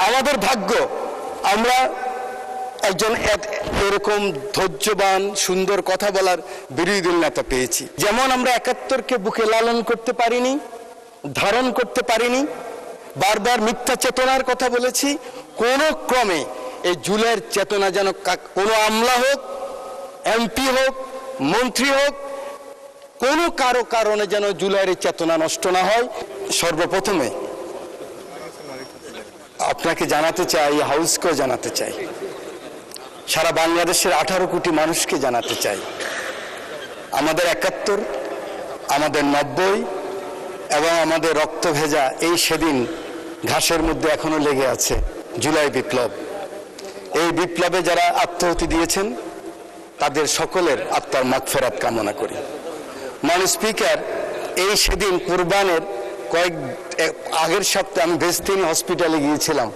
আমাদের ভাগ্য আমরা একজন এরকম ধৈর্যবান সুন্দর কথা বলার বিরোধী দল নেতা পেয়েছি। যেমন আমরা ৭১কে বুকে লালন করতে পারিনি, ধারণ করতে পারিনি, বারবার মিথ্যা চেতনার কথা বলেছি, কোনো ক্রমে এই জুলাইয়ের চেতনা যেন কোনো আমলা হোক, এমপি হোক, মন্ত্রী হোক, কোনো কারো কারণে যেন জুলাইয়ের চেতনা নষ্ট না হয়। সর্বপ্রথমে আপনাকে জানাতে চাই, হাউসকেও জানাতে চাই, সারা বাংলাদেশের 18 কোটি মানুষকে জানাতে চাই, আমাদের ৭১, আমাদের ৯০ এবং আমাদের রক্ত ভেজা এই সেদিন ঘাসের মধ্যে এখনো লেগে আছে জুলাই বিপ্লব। এই বিপ্লবে যারা আত্মাহুতি দিয়েছেন তাদের সকলের আত্মার মাগফিরাত কামনা করি। মাননীয় স্পিকার, এই সেদিন কুরবানের আগের সপ্তাহে আমি বেস্তিন হসপিটালে গিয়েছিলাম।